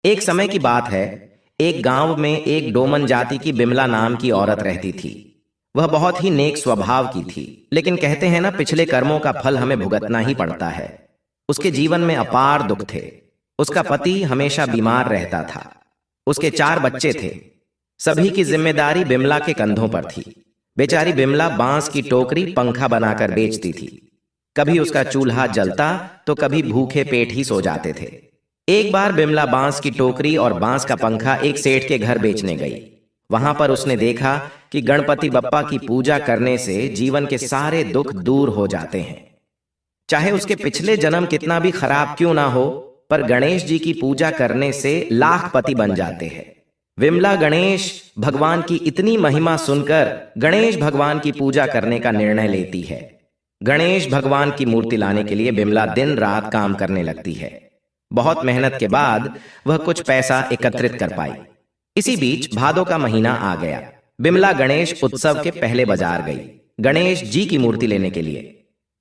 एक समय की बात है। एक गांव में एक डोमन जाति की बिमला नाम की औरत रहती थी। वह बहुत ही नेक स्वभाव की थी, लेकिन कहते हैं ना, पिछले कर्मों का फल हमें भुगतना ही पड़ता है। उसके जीवन में अपार दुख थे। उसका पति हमेशा बीमार रहता था। उसके 4 बच्चे थे। सभी की जिम्मेदारी बिमला के कंधों पर थी। बेचारी बिमला बांस की टोकरी पंखा बनाकर बेचती थी। कभी उसका चूल्हा जलता तो कभी भूखे पेट ही सो जाते थे। एक बार बिमला बांस की टोकरी और बांस का पंखा एक सेठ के घर बेचने गई। वहां पर उसने देखा कि गणपति बप्पा की पूजा करने से जीवन के सारे दुख दूर हो जाते हैं। चाहे उसके पिछले जन्म कितना भी खराब क्यों ना हो, पर गणेश जी की पूजा करने से लाखपति बन जाते हैं। विमला गणेश भगवान की इतनी महिमा सुनकर गणेश भगवान की पूजा करने का निर्णय लेती है। गणेश भगवान की मूर्ति लाने के लिए बिमला दिन रात काम करने लगती है। बहुत मेहनत के बाद वह कुछ पैसा एकत्रित कर पाई। इसी बीच भादों का महीना आ गया। बिमला गणेश उत्सव के पहले बाजार गई गणेश जी की मूर्ति लेने के लिए।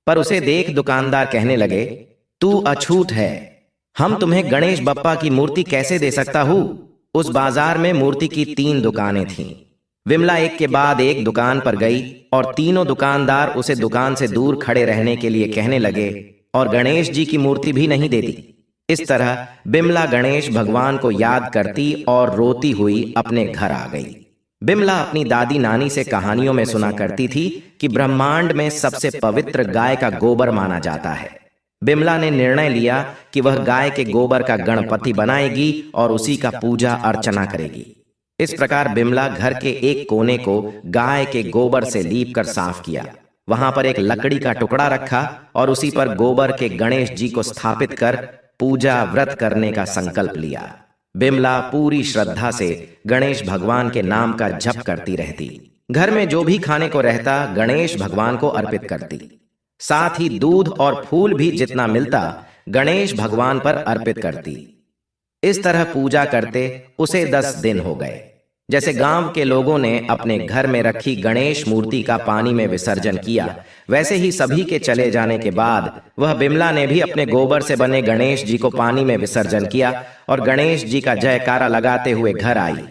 पर उसे देख दुकानदार कहने लगे, तू अछूत है, हम तुम्हें गणेश बप्पा की मूर्ति कैसे दे सकता हूं। उस बाजार में मूर्ति की 3 दुकानें थीं। विमला एक के बाद एक दुकान पर गई और तीनों दुकानदार उसे दुकान से दूर खड़े रहने के लिए कहने लगे और गणेश जी की मूर्ति भी नहीं देती। इस तरह बिमला गणेश भगवान को याद करती और रोती हुई अपने घर आ गई। बिमला अपनी दादी नानी से कहानियों में सुना करती थी कि ब्रह्मांड में सबसे पवित्र गाय का गोबर माना जाता है। बिमला ने निर्णय लिया कि वह गाय के गोबर का गणपति बनाएगी और उसी का पूजा अर्चना करेगी। इस प्रकार बिमला घर के एक कोने को गाय के गोबर से लीप कर साफ किया। वहां पर एक लकड़ी का टुकड़ा रखा और उसी पर गोबर के गणेश जी को स्थापित कर पूजा व्रत करने का संकल्प लिया। बिमला पूरी श्रद्धा से गणेश भगवान के नाम का जप करती रहती। घर में जो भी खाने को रहता गणेश भगवान को अर्पित करती। साथ ही दूध और फूल भी जितना मिलता गणेश भगवान पर अर्पित करती। इस तरह पूजा करते उसे 10 दिन हो गए। जैसे गांव के लोगों ने अपने घर में रखी गणेश मूर्ति का पानी में विसर्जन किया, वैसे ही सभी के चले जाने के बाद वह बिमला ने भी अपने गोबर से बने गणेश जी को पानी में विसर्जन किया और गणेश जी का जयकारा लगाते हुए घर आई।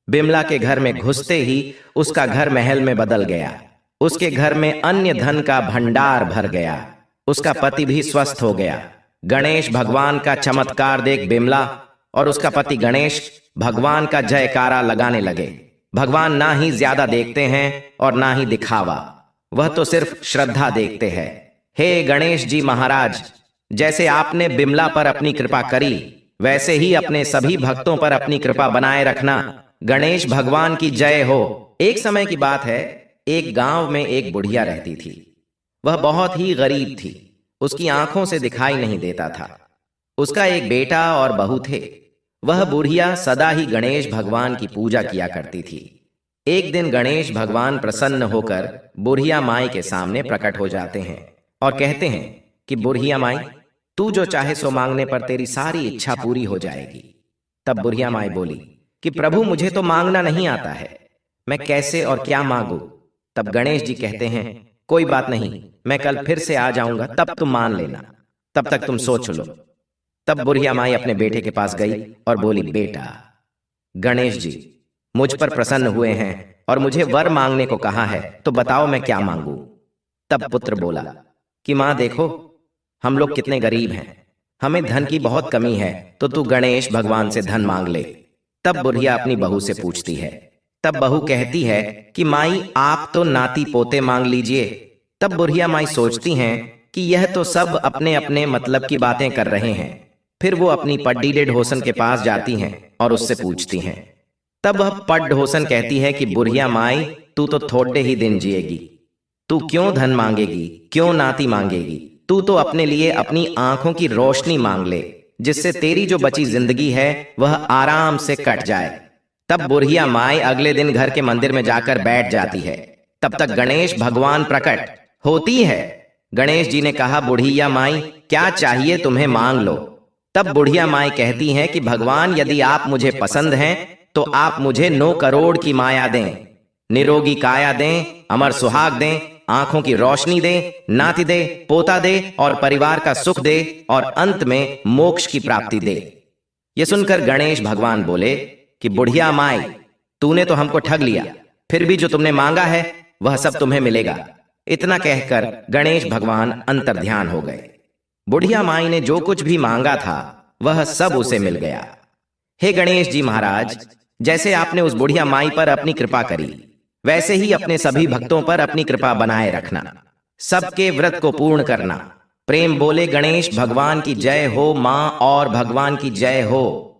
बिमला के घर में घुसते ही उसका घर महल में बदल गया। उसके घर में अन्य धन का भंडार भर गया। उसका पति भी स्वस्थ हो गया। गणेश भगवान का चमत्कार देख बिमला और उसका पति गणेश भगवान का जयकारा लगाने लगे। भगवान ना ही ज्यादा देखते हैं और ना ही दिखावा, वह तो सिर्फ श्रद्धा देखते हैं। हे गणेश जी महाराज, जैसे आपने बिमला पर अपनी कृपा करी, वैसे ही अपने सभी भक्तों पर अपनी कृपा बनाए रखना। गणेश भगवान की जय हो। एक समय की बात है, एक गांव में एक बुढ़िया रहती थी। वह बहुत ही गरीब थी। उसकी आंखों से दिखाई नहीं देता था। उसका एक बेटा और बहू थे। वह बुढ़िया सदा ही गणेश भगवान की पूजा किया करती थी। एक दिन गणेश भगवान प्रसन्न होकर बुढ़िया माई के सामने प्रकट हो जाते हैं और कहते हैं कि बुढ़िया माई, तू जो चाहे सो मांगने पर तेरी सारी इच्छा पूरी हो जाएगी। तब बुढ़िया माई बोली कि प्रभु, मुझे तो मांगना नहीं आता है, मैं कैसे और क्या मांगू। तब गणेश जी कहते हैं, कोई बात नहीं, मैं कल फिर से आ जाऊंगा, तब तुम मान लेना, तब तक तुम सोच लो। तब बुढ़िया माई अपने बेटे के पास गई और बोली, बेटा, गणेश जी मुझ पर प्रसन्न हुए हैं और मुझे वर मांगने को कहा है, तो बताओ मैं क्या मांगू। तब पुत्र बोला कि माँ देखो, हम लोग कितने गरीब हैं, हमें धन की बहुत कमी है, तो तू गणेश भगवान से धन मांग ले। तब बुढ़िया अपनी बहू से पूछती है। तब बहू कहती है कि माई, आप तो नाती पोते मांग लीजिए। तब बुढ़िया माई सोचती हैं कि यह तो सब अपने अपने मतलब की बातें कर रहे हैं। फिर वो अपनी पड्डी ढोसन के पास जाती हैं और उससे पूछती हैं। तब वह पड ढोसन कहती है कि बुढ़िया माई, तू तो थोड़े ही दिन जिएगी, तू क्यों धन मांगेगी, क्यों नाती मांगेगी। तू तो अपने लिए अपनी आंखों की रोशनी मांग ले, जिससे तेरी जो बची जिंदगी है वह आराम से कट जाए। तब बुढ़िया माई अगले दिन घर के मंदिर में जाकर बैठ जाती है। तब तक गणेश भगवान प्रकट होती है। गणेश जी ने कहा, बुढ़िया माई, क्या चाहिए तुम्हें, मांग लो। तब बुढ़िया माई कहती हैं कि भगवान, यदि आप मुझे पसंद हैं तो आप मुझे 9 करोड़ की माया दें, निरोगी काया दें, अमर सुहाग दें, आंखों की रोशनी दे, नाती दे, पोता दे और परिवार का सुख दे और अंत में मोक्ष की प्राप्ति दे। ये सुनकर गणेश भगवान बोले कि बुढ़िया माई, तूने तो हमको ठग लिया, फिर भी जो तुमने मांगा है वह सब तुम्हें मिलेगा। इतना कहकर गणेश भगवान अंतर्ध्यान हो गए। बुढ़िया माई ने जो कुछ भी मांगा था वह सब उसे मिल गया। हे गणेश जी महाराज, जैसे आपने उस बुढ़िया माई पर अपनी कृपा करी, वैसे ही अपने सभी भक्तों पर अपनी कृपा बनाए रखना, सबके व्रत को पूर्ण करना। प्रेम बोले गणेश भगवान की जय हो मां, और भगवान की जय हो।